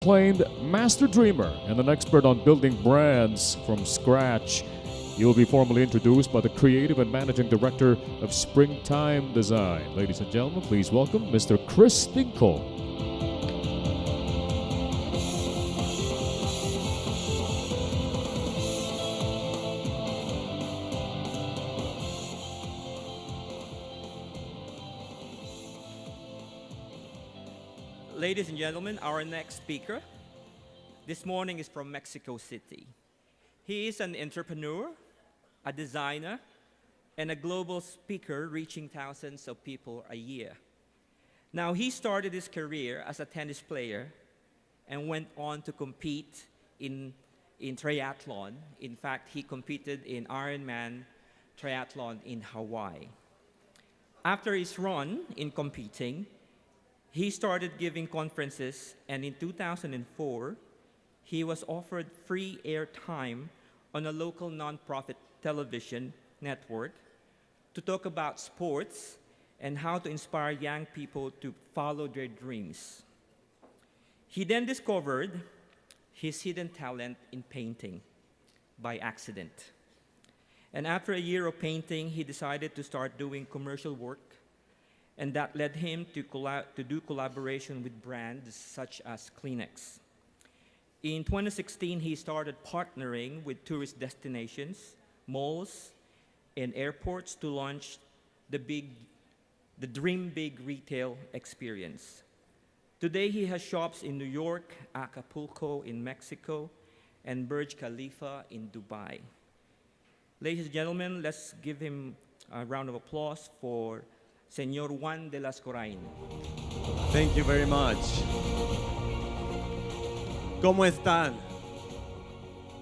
Acclaimed master dreamer and an expert on building brands from scratch. He will be formally introduced by the creative and managing director of Springtime Design. Ladies and gentlemen, please welcome Mr. Chris Dinko. Ladies and gentlemen, our next speaker this morning is from Mexico City. He is an entrepreneur, a designer, and a global speaker reaching thousands of people a year. Now, he started his career as a tennis player and went on to compete in triathlon. In fact, he competed in Ironman triathlon in Hawaii. After his run in competing, he started giving conferences, and in 2004, he was offered free airtime on a local nonprofit television network to talk about sports and how to inspire young people to follow their dreams. He then discovered his hidden talent in painting by accident. And after a year of painting, he decided to start doing commercial work, and that led him to do collaboration with brands such as Kleenex. In 2016, he started partnering with tourist destinations, malls, and airports to launch the Dream Big retail experience. Today, he has shops in New York, Acapulco in Mexico, and Burj Khalifa in Dubai. Ladies and gentlemen, let's give him a round of applause for Señor Juan de Lascurain. Thank you very much. ¿Cómo están?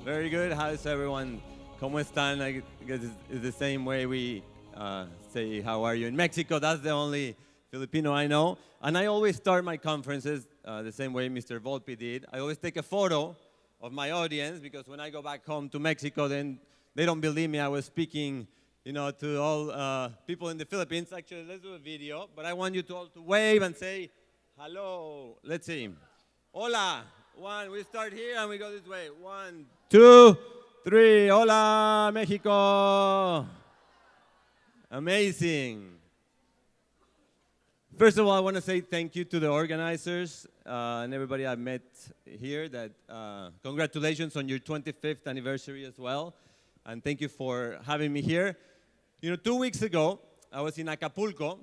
Very good. How is everyone? ¿Cómo están? I guess it's the same way we say how are you in Mexico. That's the only Filipino I know. And I always start my conferences the same way Mr. Volpi did. I always take a photo of my audience because when I go back home to Mexico, then they don't believe me. I was speaking to all people in the Philippines. Actually, let's do a video, but I want you to all to wave and say, hello. Let's see. Hola. One, we start here and we go this way. 1, 2, 3. Hola, Mexico. Amazing. First of all, I want to say thank you to the organizers and everybody I've met here. Congratulations on your 25th anniversary as well. And thank you for having me here. 2 weeks ago, I was in Acapulco.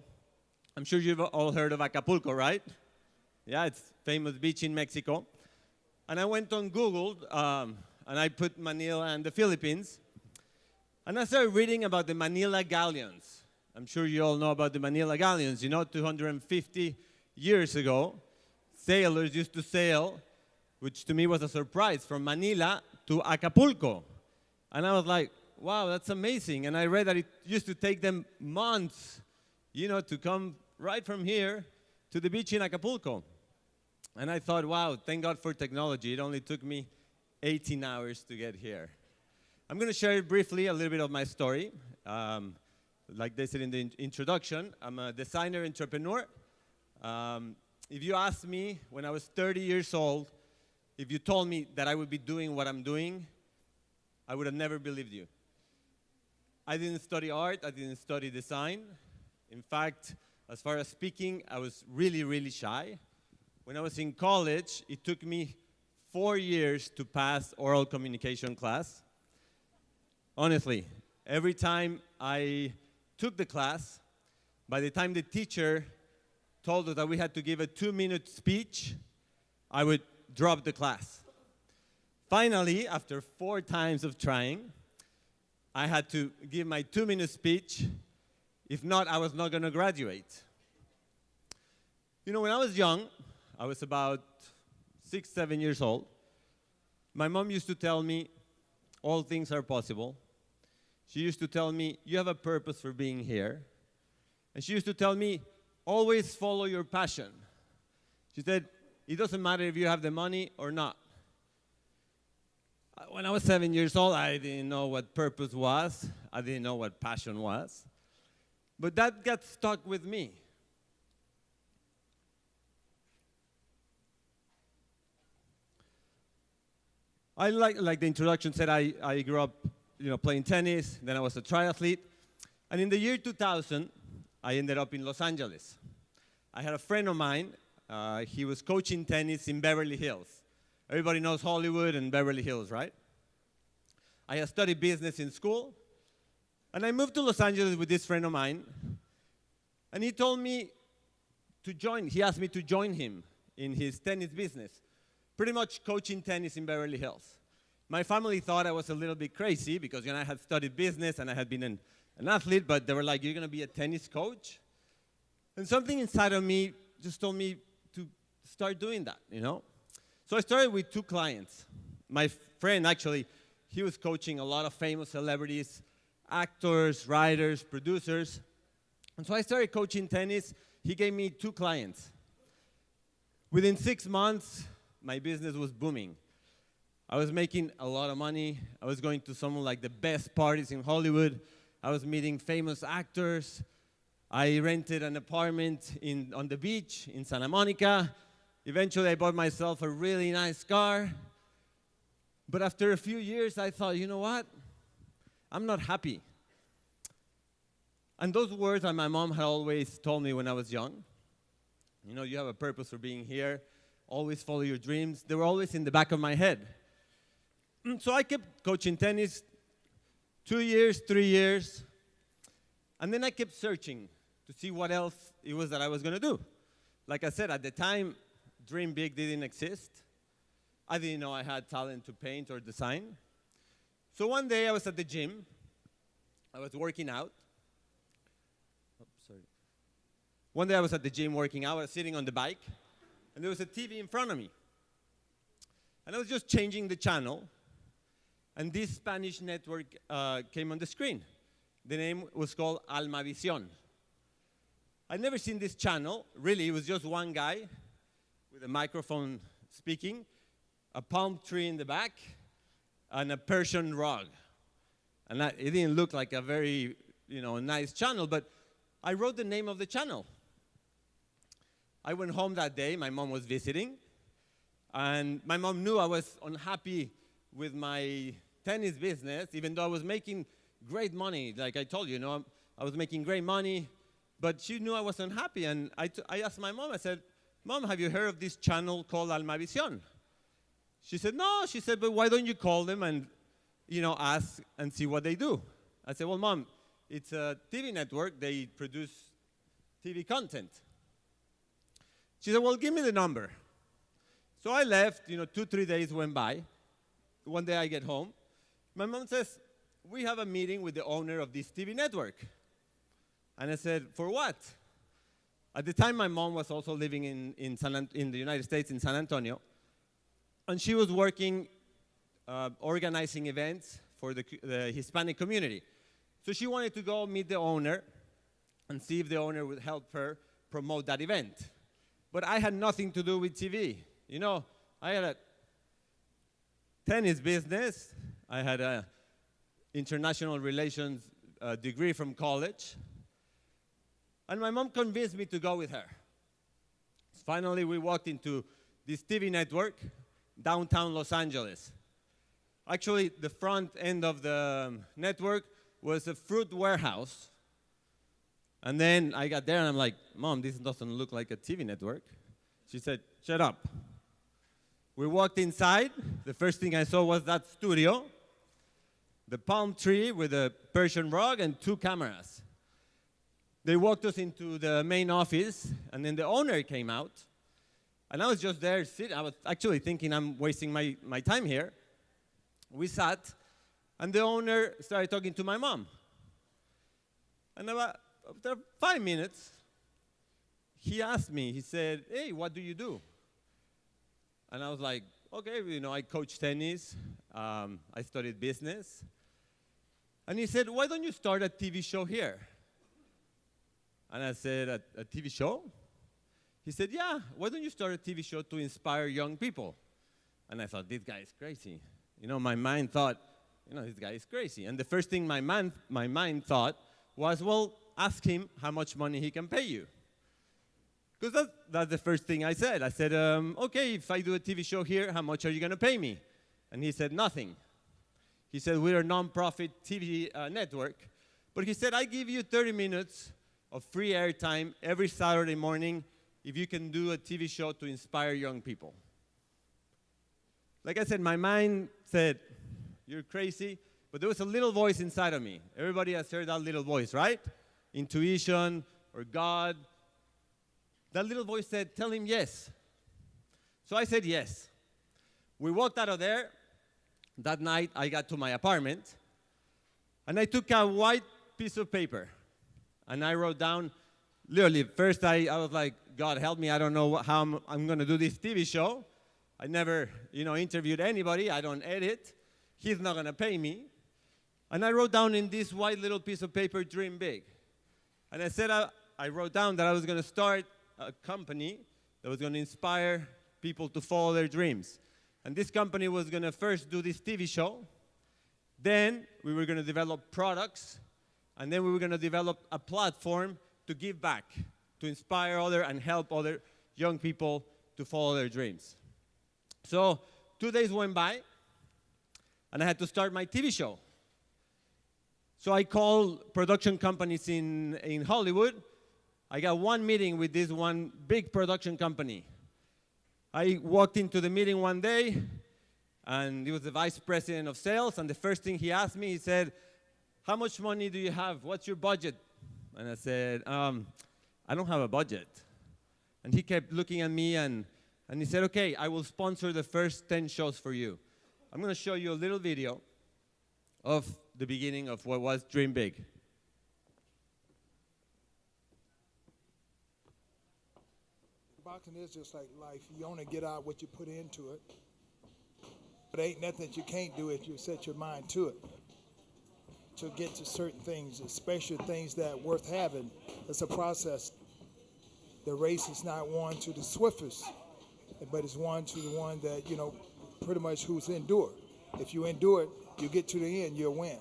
I'm sure you've all heard of Acapulco, right? Yeah, it's a famous beach in Mexico. And I went on Google, and I put Manila and the Philippines. And I started reading about the Manila galleons. I'm sure you all know about the Manila galleons. 250 years ago, sailors used to sail, which to me was a surprise, from Manila to Acapulco. And I was like, wow, that's amazing. And I read that it used to take them months, to come right from here to the beach in Acapulco. And I thought, wow, thank God for technology. It only took me 18 hours to get here. I'm going to share briefly a little bit of my story. Like they said in the introduction, I'm a designer entrepreneur. If you asked me when I was 30 years old, if you told me that I would be doing what I'm doing, I would have never believed you. I didn't study art. I didn't study design. In fact, as far as speaking, I was really, really shy. When I was in college, it took me 4 years to pass oral communication class. Honestly, every time I took the class, by the time the teacher told us that we had to give a 2-minute speech, I would drop the class. Finally, after 4 times of trying, I had to give my 2-minute speech. If not, I was not going to graduate. When I was young, I was about 6, 7 years old. My mom used to tell me, all things are possible. She used to tell me, you have a purpose for being here. And she used to tell me, always follow your passion. She said, it doesn't matter if you have the money or not. When I was 7 years old, I didn't know what purpose was. I didn't know what passion was. But that got stuck with me. I like the introduction said, I grew up, playing tennis. Then I was a triathlete. And in the year 2000, I ended up in Los Angeles. I had a friend of mine. He was coaching tennis in Beverly Hills. Everybody knows Hollywood and Beverly Hills, right? I had studied business in school. And I moved to Los Angeles with this friend of mine. And he told me he asked me to join him in his tennis business. Pretty much coaching tennis in Beverly Hills. My family thought I was a little bit crazy because I had studied business and I had been an athlete, but they were like, "You're going to be a tennis coach?" And something inside of me just told me to start doing that, So I started with 2 clients. My friend, actually, he was coaching a lot of famous celebrities, actors, writers, producers. And so I started coaching tennis. He gave me 2 clients. Within 6 months, my business was booming. I was making a lot of money. I was going to some of the best parties in Hollywood. I was meeting famous actors. I rented an apartment on the beach in Santa Monica. Eventually, I bought myself a really nice car. But after a few years, I thought, you know what? I'm not happy. And those words that my mom had always told me when I was young, you have a purpose for being here, always follow your dreams, they were always in the back of my head. So I kept coaching tennis 2 years, 3 years, and then I kept searching to see what else it was that I was going to do. Like I said, at the time, Dream Big didn't exist. I didn't know I had talent to paint or design. So one day I was at the gym. I was working out. One day I was at the gym working out. I was sitting on the bike, and there was a TV in front of me. And I was just changing the channel, and this Spanish network came on the screen. The name was called Almavisión. I'd never seen this channel. Really, it was just one guy with a microphone speaking, a palm tree in the back, and a Persian rug. And it didn't look like a very, nice channel, but I wrote the name of the channel. I went home that day. My mom was visiting. And my mom knew I was unhappy with my tennis business, even though I was making great money. Like I told you, I was making great money. But she knew I was unhappy. And I asked my mom, I said, "Mom, have you heard of this channel called Almavisión?" She said, "No." She said, "But why don't you call them and, ask and see what they do?" I said, "Well, Mom, it's a TV network. They produce TV content." She said, "Well, give me the number." So I left, 2-3 days went by. One day I get home. My mom says, "We have a meeting with the owner of this TV network." And I said, "For what?" At the time, my mom was also living in the United States, in San Antonio. And she was working, organizing events for the Hispanic community. So she wanted to go meet the owner and see if the owner would help her promote that event. But I had nothing to do with TV. I had a tennis business. I had an international relations degree from college. And my mom convinced me to go with her. Finally, we walked into this TV network, downtown Los Angeles. Actually, the front end of the network was a fruit warehouse. And then I got there and I'm like, "Mom, this doesn't look like a TV network." She said, "Shut up." We walked inside. The first thing I saw was that studio, the palm tree with a Persian rug and 2 cameras. They walked us into the main office, and then the owner came out. And I was just there sitting. I was actually thinking I'm wasting my time here. We sat, and the owner started talking to my mom. And after 5 minutes, he asked me, he said, "Hey, what do you do?" And I was like, "Okay, I coach tennis. I studied business." And he said, "Why don't you start a TV show here?" And I said, a TV show? He said, "Yeah, why don't you start a TV show to inspire young people?" And I thought, this guy is crazy. My mind thought, this guy is crazy. And the first thing my mind thought was, well, ask him how much money he can pay you. Because that's the first thing I said. I said, "Okay, if I do a TV show here, how much are you going to pay me?" And he said, nothing. He said, we're a non-profit TV network. But he said, I give you 30 minutes of free airtime every Saturday morning if you can do a TV show to inspire young people. Like I said, my mind said, you're crazy. But there was a little voice inside of me. Everybody has heard that little voice, right? Intuition or God. That little voice said, tell him yes. So I said yes. We walked out of there. That night, I got to my apartment, and I took a white piece of paper, and I wrote down, literally, first I was like, God help me, I don't know how I'm going to do this TV show. I never, interviewed anybody. I don't edit. He's not going to pay me. And I wrote down in this white little piece of paper, dream big. And I said, I wrote down that I was going to start a company that was going to inspire people to follow their dreams. And this company was going to first do this TV show. Then we were going to develop products. And then we were going to develop a platform to give back, to inspire other and help other young people to follow their dreams. So 2 days went by, and I had to start my TV show. So I called production companies in Hollywood. I got one meeting with this one big production company. I walked into the meeting one day, and he was the vice president of sales, and the first thing he asked me, he said, how much money do you have? What's your budget? And I said, I don't have a budget. And he kept looking at me, and he said, okay, I will sponsor the first 10 shows for you. I'm going to show you a little video of the beginning of what was Dream Big. Boxing is just like life. You only get out what you put into it. But ain't nothing that you can't do if you set your mind to it. To get to certain things, especially things that are worth having. It's a process. The race is not one to the swiftest, but it's one to the one that, pretty much who's endure. If you endure it, you get to the end, you'll win.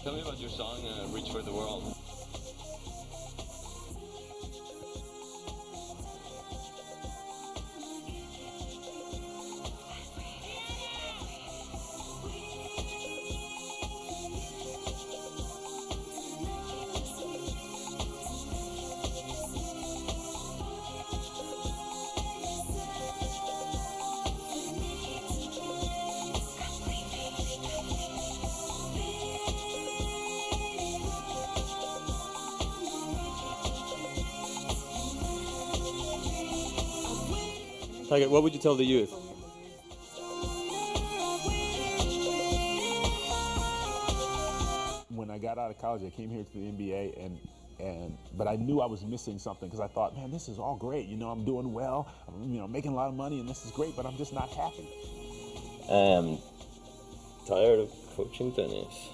Tell me about your song, Reach for the World. Tiger, what would you tell the youth? When I got out of college, I came here to the NBA, but I knew I was missing something because I thought, man, this is all great. I'm doing well. I'm making a lot of money, and this is great, but I'm just not happy. I'm tired of coaching tennis.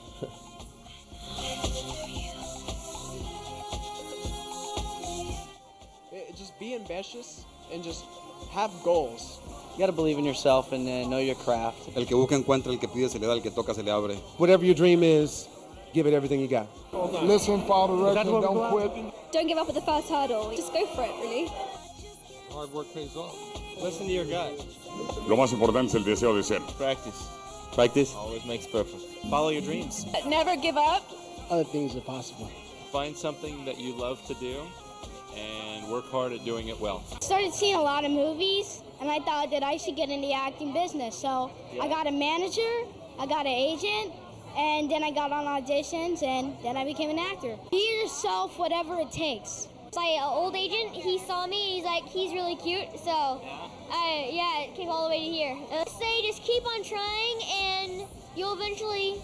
Just be ambitious and just have goals. You gotta believe in yourself and know your craft. El que busca encuentra, el que pide se le da, el que toca se le abre. Whatever your dream is, give it everything you got. Listen, follow the directions, don't quit. Don't give up at the first hurdle. Just go for it, really. Hard work pays off. Listen to your gut. Lo más importante es el deseo de ser. Practice. Practice. Always makes perfect. Follow your dreams. Never give up. Other things are possible. Find something that you love to do and work hard at doing it well. I started seeing a lot of movies, and I thought that I should get in the acting business. So I got a manager, I got an agent, and then I got on auditions, and then I became an actor. Be yourself, whatever it takes. It's like an old agent, he saw me, he's like, he's really cute, so it came all the way to here. Say just keep on trying, and you'll eventually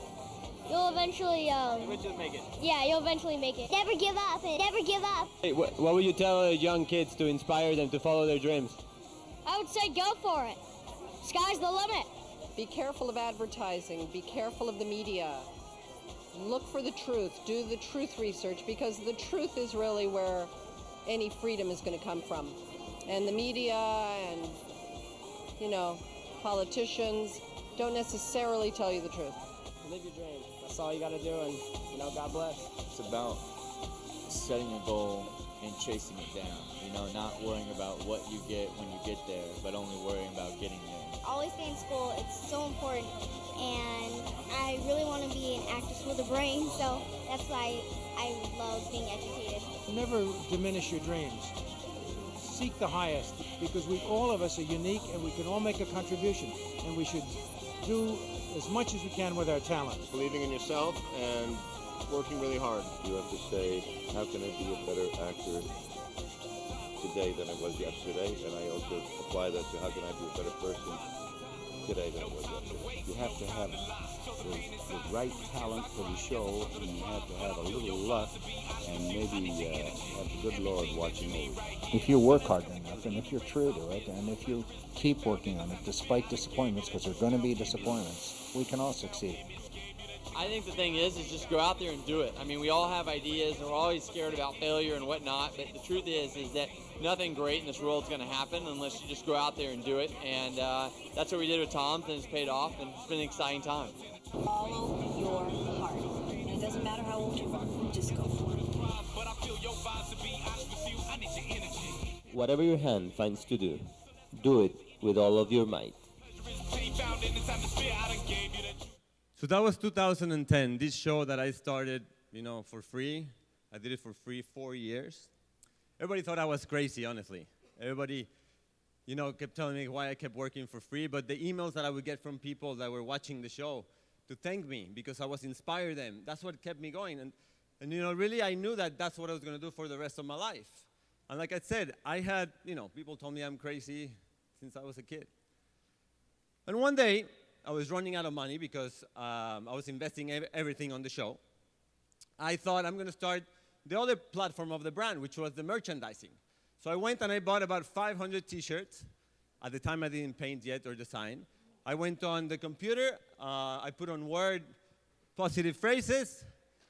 make it. Yeah, you'll eventually make it. Never give up. Never give up. Hey, what would you tell young kids to inspire them to follow their dreams? I would say go for it. Sky's the limit. Be careful of advertising. Be careful of the media. Look for the truth. Do the truth research, because the truth is really where any freedom is going to come from. And the media and, politicians don't necessarily tell you the truth. Live your dream. That's all you got to do, and God bless. It's about setting a goal and chasing it down. Not worrying about what you get when you get there, but only worrying about getting there. Always stay in school. It's so important. And I really want to be an actress with a brain, so that's why I love being educated. Never diminish your dreams. Seek the highest, because all of us are unique and we can all make a contribution, and we should do as much as we can with our talents. Believing in yourself and working really hard. You have to say, how can I be a better actor today than I was yesterday? And I also apply that to how can I be a better person today than I was yesterday. You have to have the right talent for the show, and you have to have a little luck, and maybe have the good Lord watching over. If you work hard enough, and if you're true to it, and if you keep working on it despite disappointments, because there are going to be disappointments, we can all succeed. I think the thing is just go out there and do it. I mean, we all have ideas, and we're always scared about failure and whatnot, but the truth is that nothing great in this world is going to happen unless you just go out there and do it, and that's what we did with Tom's, and it's paid off, and it's been an exciting time. Follow your heart. It doesn't matter how old you are, just go for it. Whatever your hand finds to do, do it with all of your might. So that was 2010, this show that I started, for free. I did it for free 4 years. Everybody thought I was crazy, honestly. Everybody, kept telling me why I kept working for free, but the emails that I would get from people that were watching the show to thank me because I was inspiring them, that's what kept me going. And really I knew that that's what I was going to do for the rest of my life. And like I said, I had, people told me I'm crazy since I was a kid. And one day, I was running out of money because I was investing everything on the show. I thought I'm going to start the other platform of the brand, which was the merchandising. So I went and I bought about 500 T-shirts. At the time, I didn't paint yet or design. I went on the computer. I put on Word positive phrases.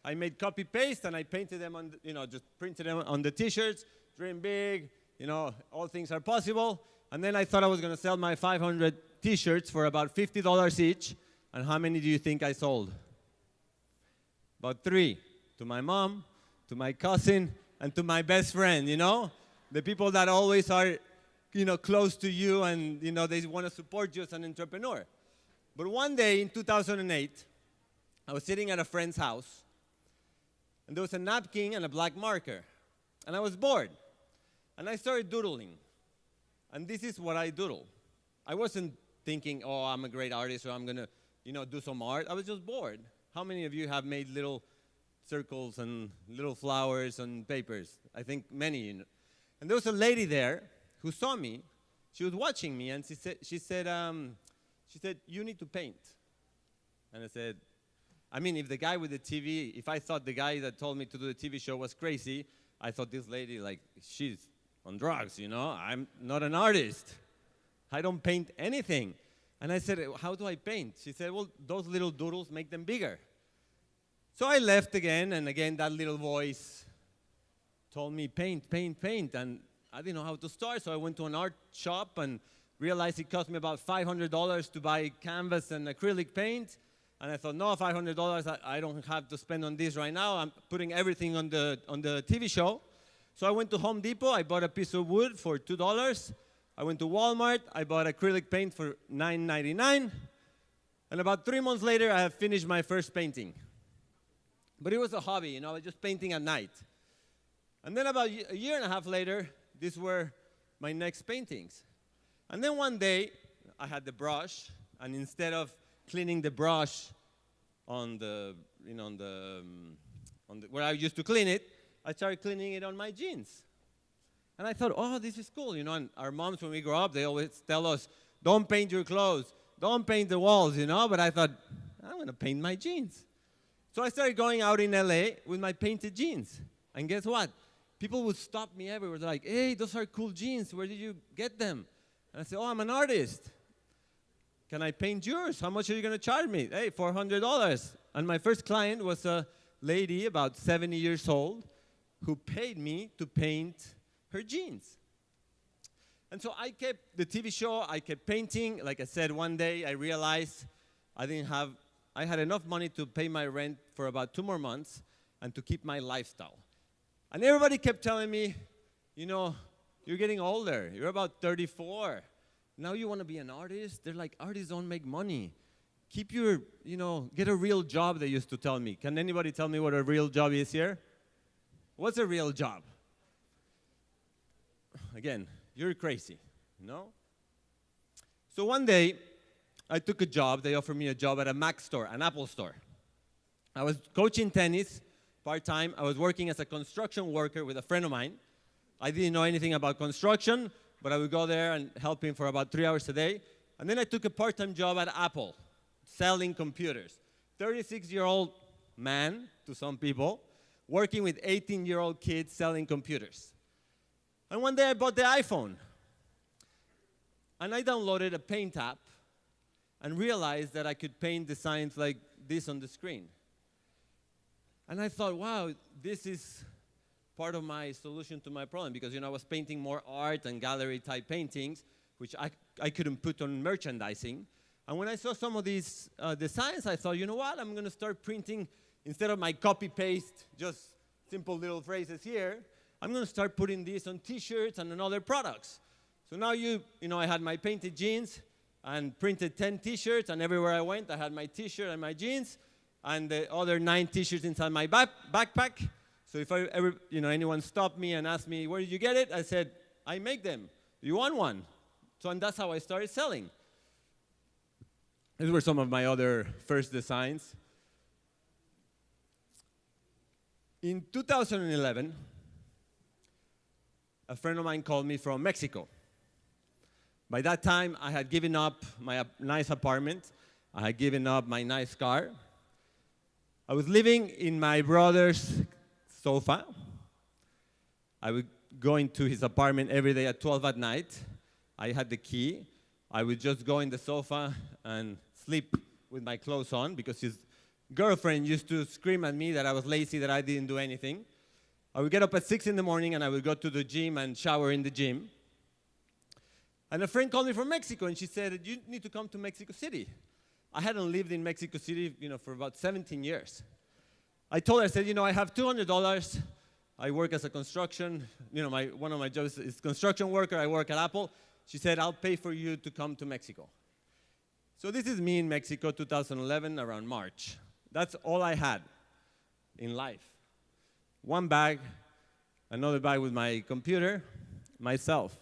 I made copy-paste, and I painted them on, just printed them on the T-shirts. Dream big, all things are possible. And then I thought I was going to sell my 500 T-shirts for about $50 each. And how many do you think I sold? About 3. To my mom, to my cousin, and to my best friend, The people that always are, close to you and, they want to support you as an entrepreneur. But one day in 2008, I was sitting at a friend's house, and there was a napkin and a black marker. And I was bored. And I started doodling. And this is what I doodle. I wasn't thinking, oh, I'm a great artist, or I'm going to, do some art. I was just bored. How many of you have made little circles and little flowers on papers? I think many. And there was a lady there who saw me. She was watching me, and she said, you need to paint. And I said, if the guy with the TV, if I thought the guy that told me to do the TV show was crazy, I thought this lady, she's on drugs, I'm not an artist. I don't paint anything. And I said, how do I paint? She said, well, those little doodles make them bigger. So I left again, and again that little voice told me, paint, paint, paint. And I didn't know how to start, so I went to an art shop and realized it cost me about $500 to buy canvas and acrylic paint. And I thought, no, $500, I don't have to spend on this right now. I'm putting everything on the TV show. So I went to Home Depot. I bought a piece of wood for $2. I went to Walmart. I bought acrylic paint for $9.99. And about 3 months later, I had finished my first painting. But it was a hobby, I was just painting at night. And then about a year and a half later, these were my next paintings. And then one day, I had the brush, and instead of cleaning the brush on the, where I used to clean it, I started cleaning it on my jeans. And I thought, oh, this is cool. And our moms, when we grow up, they always tell us, don't paint your clothes, don't paint the walls, But I thought, I'm going to paint my jeans. So I started going out in LA with my painted jeans. And guess what? People would stop me everywhere. They're like, hey, those are cool jeans. Where did you get them? And I said, oh, I'm an artist. Can I paint yours? How much are you going to charge me? Hey, $400. And my first client was a lady about 70 years old who paid me to paint her jeans. And so I kept the TV show, I kept painting. Like I said, one day I realized I had enough money to pay my rent for about 2 more months and to keep my lifestyle. And everybody kept telling me, you know, you're getting older. You're about 34. Now you want to be an artist? They're like, artists don't make money. Keep your, get a real job, they used to tell me. Can anybody tell me what a real job is here? What's a real job? Again, you're crazy, no? So one day, I took a job. They offered me a job at a Mac store, an Apple store. I was coaching tennis part-time. I was working as a construction worker with a friend of mine. I didn't know anything about construction, but I would go there and help him for about 3 hours a day. And then I took a part-time job at Apple, selling computers. 36-year-old man, to some people, working with 18-year-old kids selling computers. And one day I bought the iPhone. And I downloaded a Paint app and realized that I could paint designs like this on the screen. And I thought, wow, this is part of my solution to my problem, because I was painting more art and gallery-type paintings, which I couldn't put on merchandising. And when I saw some of these designs, I thought, you know what, I'm going to start printing, instead of my copy-paste, just simple little phrases here, I'm going to start putting these on T-shirts and on other products. So now I had my painted jeans and printed 10 T-shirts, and everywhere I went, I had my T-shirt and my jeans, and the other 9 T-shirts inside my backpack. So if anyone stopped me and asked me, where did you get it? I said, I make them. Do you want one? And that's how I started selling. These were some of my other first designs. In 2011, a friend of mine called me from Mexico. By that time, I had given up my nice apartment. I had given up my nice car. I was living in my brother's sofa. I would go into his apartment every day at 12 at night. I had the key. I would just go in the sofa and sleep with my clothes on, because his girlfriend used to scream at me that I was lazy, that I didn't do anything. I would get up at 6 in the morning and I would go to the gym and shower in the gym. And a friend called me from Mexico, and she said, you need to come to Mexico City. I hadn't lived in Mexico City, for about 17 years. I told her, I said, I have $200. I work as a construction, one of my jobs is construction worker. I work at Apple. She said, I'll pay for you to come to Mexico. So this is me in Mexico, 2011, around March. That's all I had in life. One bag, another bag with my computer, myself.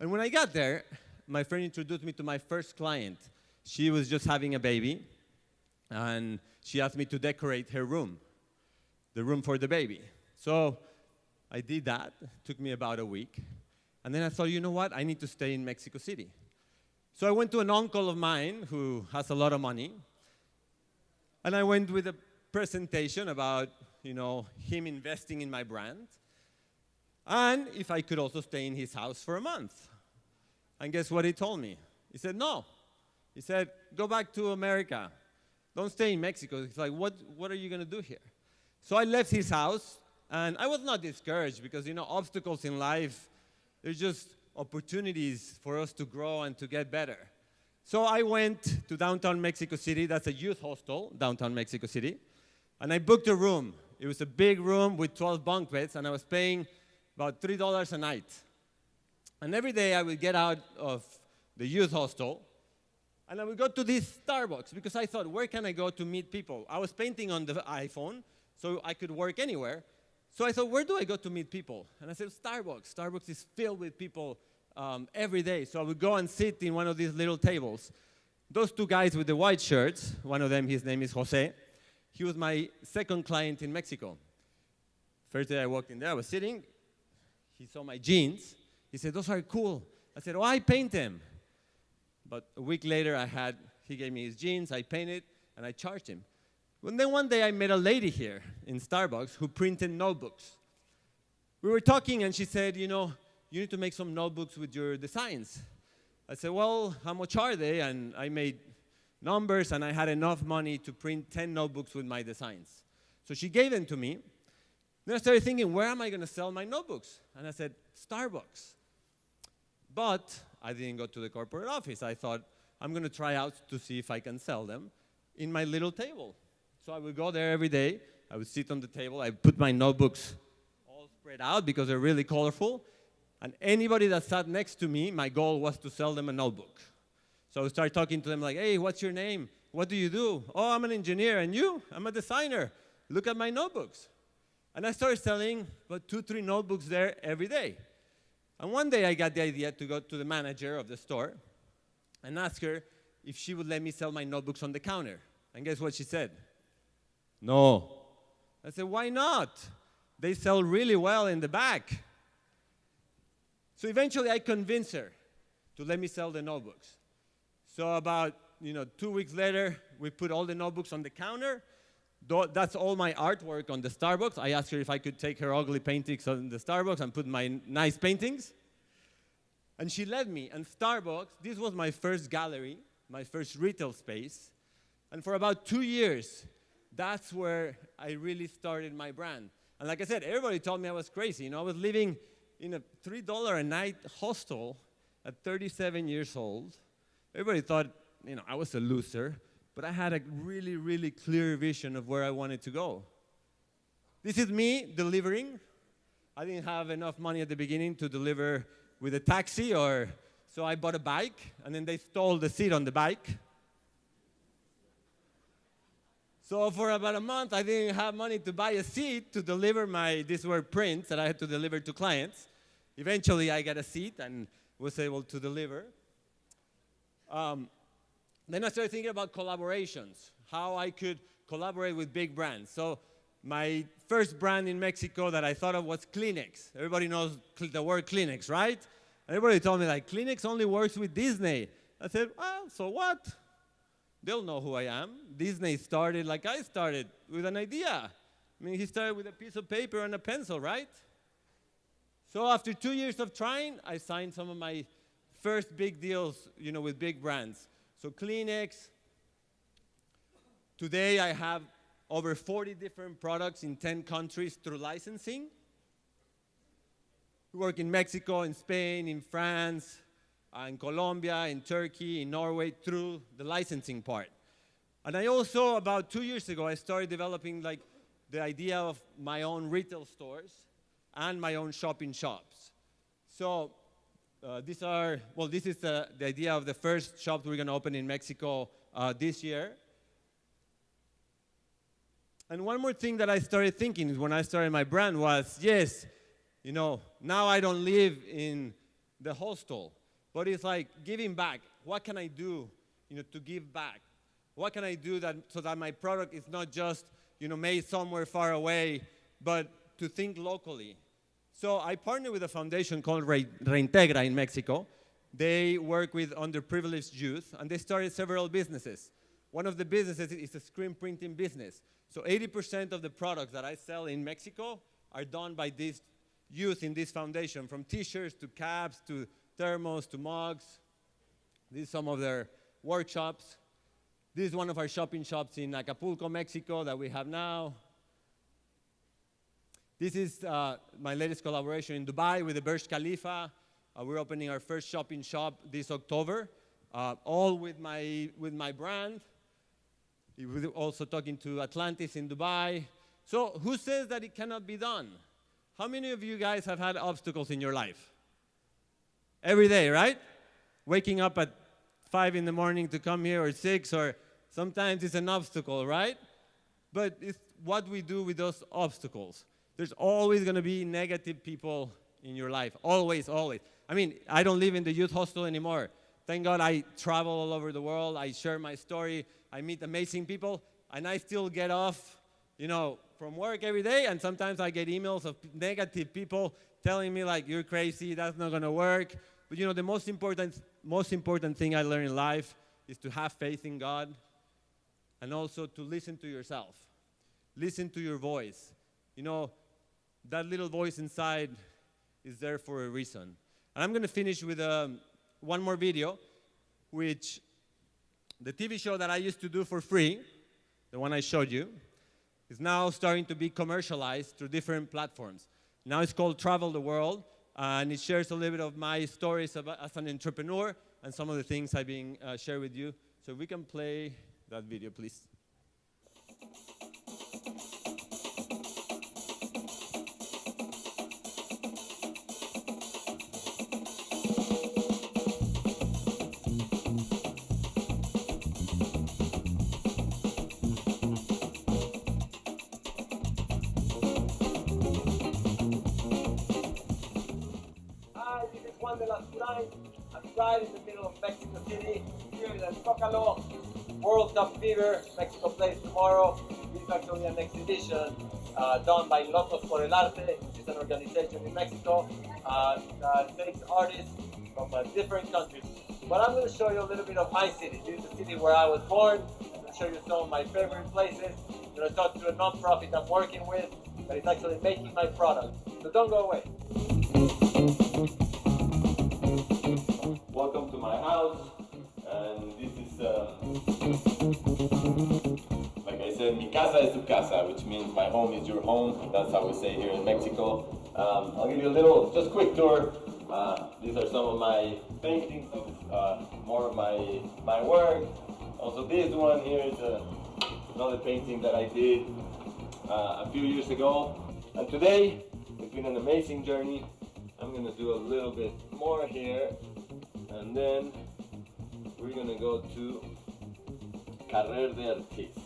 And when I got there, my friend introduced me to my first client. She was just having a baby, and she asked me to decorate her room, the room for the baby. So I did that. It took me about a week. And then I thought, you know what? I need to stay in Mexico City. So I went to an uncle of mine who has a lot of money, and I went with a presentation about, him investing in my brand, and if I could also stay in his house for a month. And guess what he told me? He said, no. He said, go back to America. Don't stay in Mexico. He's like, what are you going to do here? So I left his house, and I was not discouraged, because, obstacles in life, they're just opportunities for us to grow and to get better. So I went to downtown Mexico City. That's a youth hostel, downtown Mexico City. And I booked a room. It was a big room with 12 bunk beds, and I was paying about $3 a night. And every day I would get out of the youth hostel, and I would go to this Starbucks, because I thought, where can I go to meet people? I was painting on the iPhone, so I could work anywhere. So I thought, where do I go to meet people? And I said, Starbucks. Starbucks is filled with people every day. So I would go and sit in one of these little tables. Those 2 guys with the white shirts, one of them, his name is Jose. He was my second client in Mexico. First day I walked in there, I was sitting. He saw my jeans. He said, those are cool. I said, oh, I paint them. But a week later, he gave me his jeans, I painted, and I charged him. And then one day I met a lady here in Starbucks who printed notebooks. We were talking, and she said, you need to make some notebooks with your designs. I said, well, how much are they? And I made numbers, and I had enough money to print 10 notebooks with my designs. So she gave them to me. Then I started thinking, where am I going to sell my notebooks? And I said, Starbucks. But I didn't go to the corporate office. I thought, I'm going to try out to see if I can sell them in my little table. So I would go there every day. I would sit on the table. I put my notebooks all spread out because they're really colorful. And anybody that sat next to me, my goal was to sell them a notebook. So I would start talking to them like, hey, what's your name? What do you do? Oh, I'm an engineer. And you? I'm a designer. Look at my notebooks. And I started selling about 2-3 notebooks there every day. And one day I got the idea to go to the manager of the store and ask her if she would let me sell my notebooks on the counter. And guess what she said? No. I said, why not? They sell really well in the back. So eventually I convinced her to let me sell the notebooks. So about 2 weeks later, we put all the notebooks on the counter. That's all my artwork on the Starbucks. I asked her if I could take her ugly paintings on the Starbucks and put my nice paintings. And she let me. And Starbucks, this was my first gallery, my first retail space. And for about 2 years, that's where I really started my brand. And like I said, everybody told me I was crazy. I was living in a $3 a night hostel at 37 years old. Everybody thought, I was a loser. But I had a really, really clear vision of where I wanted to go. This is me delivering. I didn't have enough money at the beginning to deliver with a taxi, so I bought a bike, and then they stole the seat on the bike. So for about a month, I didn't have money to buy a seat to deliver these were prints that I had to deliver to clients. Eventually, I got a seat and was able to deliver. Then I started thinking about collaborations, how I could collaborate with big brands. So my first brand in Mexico that I thought of was Kleenex. Everybody knows the word Kleenex, right? Everybody told me, Kleenex only works with Disney. I said, well, so what? They'll know who I am. Disney started like I started, with an idea. He started with a piece of paper and a pencil, right? So after 2 years of trying, I signed some of my first big deals, with big brands. So Kleenex, today I have over 40 different products in 10 countries through licensing. We work in Mexico, in Spain, in France, in Colombia, in Turkey, in Norway, through the licensing part. And I also, about 2 years ago, I started developing the idea of my own retail stores and my own shop-in-shops. So this is the idea of the first shop we're going to open in Mexico this year. And one more thing that I started thinking when I started my brand was, yes, now I don't live in the hostel, but it's like giving back. What can I do, to give back? What can I do so that my product is not just, made somewhere far away, but to think locally? So I partnered with a foundation called Reintegra in Mexico. They work with underprivileged youth, and they started several businesses. One of the businesses is a screen printing business. So 80% of the products that I sell in Mexico are done by these youth in this foundation, from T-shirts to caps to thermos to mugs. These are some of their workshops. This is one of our shopping shops in Acapulco, Mexico, that we have now. This is my latest collaboration in Dubai with the Burj Khalifa. We're opening our first shopping shop this October, all with my brand. We're also talking to Atlantis in Dubai. So who says that it cannot be done? How many of you guys have had obstacles in your life? Every day, right? Waking up at 5 in the morning to come here, or 6, or sometimes it's an obstacle, right? But it's what we do with those obstacles. There's always going to be negative people in your life. Always, always. I don't live in the youth hostel anymore. Thank God I travel all over the world. I share my story. I meet amazing people. And I still get off, from work every day. And sometimes I get emails of negative people telling me, you're crazy, that's not going to work. But, the most important thing I learned in life is to have faith in God, and also to listen to yourself. Listen to your voice. That little voice inside is there for a reason. And I'm going to finish with one more video, which the TV show that I used to do for free, the one I showed you, is now starting to be commercialized through different platforms. Now it's called Travel the World, and it shares a little bit of my stories as an entrepreneur and some of the things I've been shared with you. So if we can play that video, please. Hi, this is Juan de Lascurain. I'm right in the middle of Mexico City, here in El Zócalo. World Cup fever. Mexico plays tomorrow. This is actually an exhibition done by Locos por el Arte, which is an organization in Mexico that takes artists from different countries. But I'm going to show you a little bit of my city. This is the city where I was born. I'm going to show you some of my favorite places. I'm going to talk to a non-profit I'm working with that is actually making my product. So don't go away. Welcome to my house, and this is, like I said, mi casa es tu casa, which means my home is your home. That's how we say here in Mexico. I'll give you a little, just quick tour. These are some of my paintings, more of my work. Also this one here is another painting that I did a few years ago. And today, it's been an amazing journey. I'm gonna do a little bit more here, and then we're gonna go to Carrer de Artistes.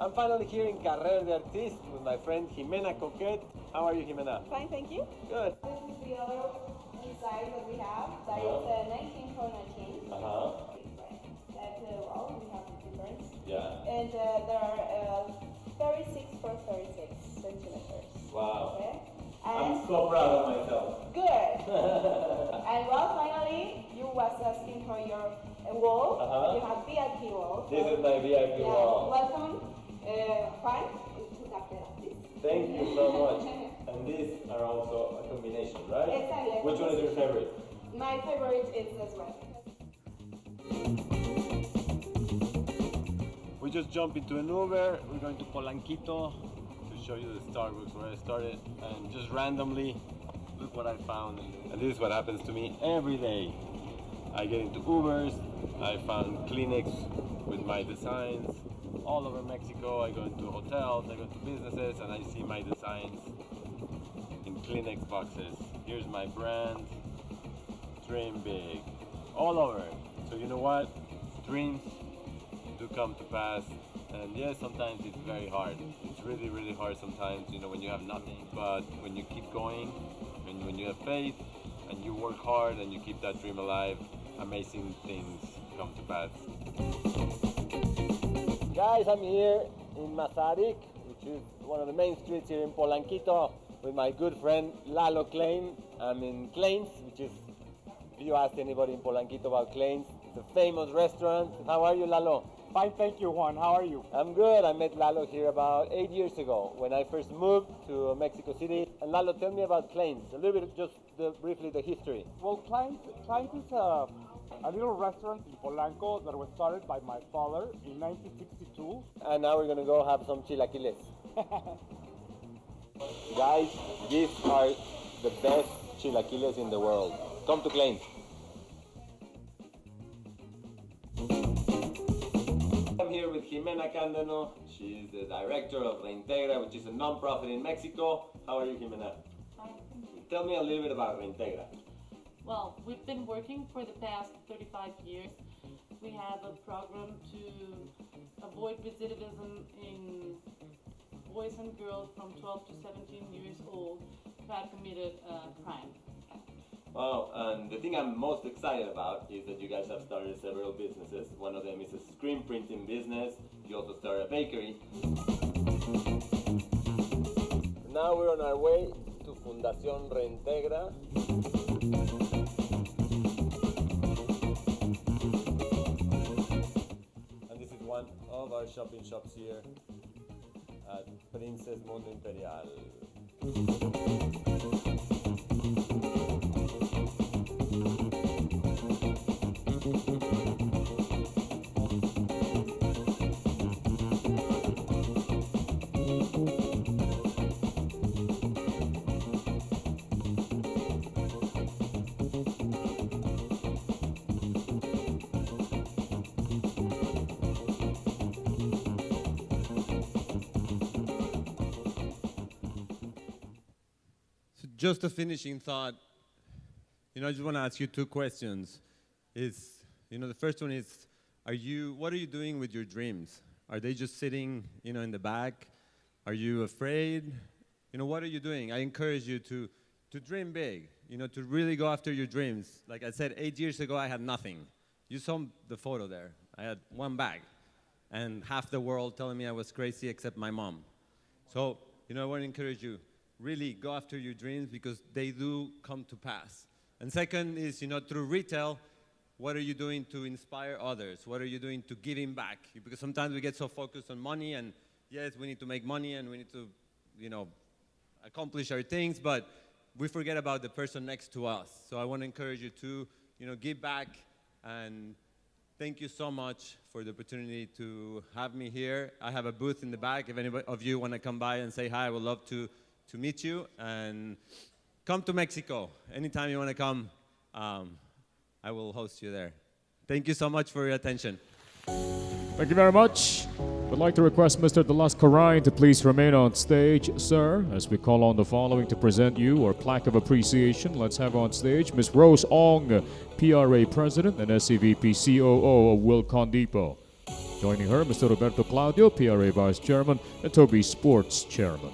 I'm finally here in Carrer de Artistes with my friend Jimena Coquet. How are you, Jimena? Fine, thank you. Good. This is the other design that we have. That is 19 for 19. That, well, we have the difference. Yeah. And there are 36 for 36 centimeters. Wow. Okay? I'm And so proud of myself. good. And well, finally, you was asking for your wall. You have VIP wall. This is my VIP Yeah, wall. welcome, Juan, to Carrer de Artistes. Thank you so much. And these are also a combination, right? Exactly. Which one is your favorite? My favorite is this one. We just jump into an Uber. We're going to Polanquito to show you the Starbucks where I started. And just randomly, look what I found. And this is what happens to me every day. I get into Ubers. I found clinics with my designs all over Mexico. I go into hotels, I go to businesses, and I see my designs in Kleenex boxes. Here's my brand. Dream big. All over. So you know what? Dreams do come to pass. And yes, sometimes it's very hard. It's really, really hard sometimes, you know, when you have nothing. But when you keep going, and when you have faith, and you work hard, and you keep that dream alive, amazing things come to pass. Guys, I'm here in Mazarik, which is one of the main streets here in Polanquito, with my good friend Lalo Klein. I'm in Klein's, which is, if you ask anybody in Polanquito about Klein's, it's a famous restaurant. How are you, Lalo? Fine, thank you, Juan. How are you? I'm good. I met Lalo here about 8 years ago when I first moved to Mexico City. And Lalo, tell me about Klein's. A little bit, just briefly, the history. Well, Klein's is a little restaurant in Polanco that was started by my father in 1962. And now we're going to go have some chilaquiles. Guys, these are the best chilaquiles in the world. Come to Klein's. I'm here with Jimena Candano. She is the director of Reintegra, which is a non-profit in Mexico. How are you, Jimena? Fine, thank you. Tell me a little bit about Reintegra. Well, we've been working for the past 35 years. We have a program to avoid recidivism in boys and girls from 12 to 17 years old who have committed crime. Wow, and the thing I'm most excited about is that you guys have started several businesses. One of them is a screen printing business. You also started a bakery. Now we're on our way to Fundación Reintegra. And this is one of our shopping shops here at Princess Mundo Imperial. Just a finishing thought. I just want to ask you two questions. The first one is, what are you doing with your dreams? Are they just sitting, in the back? Are you afraid? What are you doing? I encourage you to dream big, to really go after your dreams. Like I said, 8 years ago, I had nothing. You saw the photo there. I had one bag and half the world telling me I was crazy except my mom. So, I want to encourage you, really go after your dreams because they do come to pass. And second is, through retail, what are you doing to inspire others? What are you doing to giving back? Because sometimes we get so focused on money and yes, we need to make money and we need to, accomplish our things, but we forget about the person next to us. So I want to encourage you to, give back, and thank you so much for the opportunity to have me here. I have a booth in the back. If any of you want to come by and say hi, I would love to meet you, and come to Mexico. Anytime you want to come, I will host you there. Thank you so much for your attention. Thank you very much. We'd like to request Mr. De Lascurain to please remain on stage, sir, as we call on the following to present you our plaque of appreciation. Let's have on stage Ms. Rose Ong, PRA President and SCVP COO of Wilcon Depot. Joining her, Mr. Roberto Claudio, PRA Vice Chairman, and Toby Sports Chairman.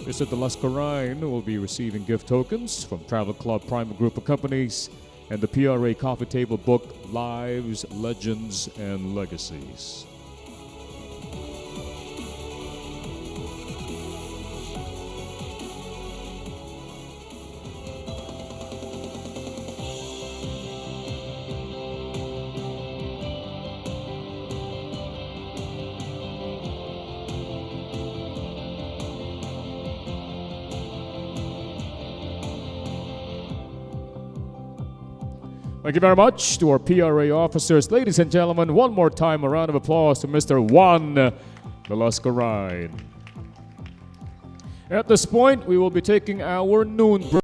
Mr. De Lascurain will be receiving gift tokens from Travel Club Prime Group of Companies and the PRA coffee table book, Lives, Legends, and Legacies. Thank you very much to our PRA officers. Ladies and gentlemen, one more time, a round of applause to Mr. Juan de Lascurain. At this point, we will be taking our noon break.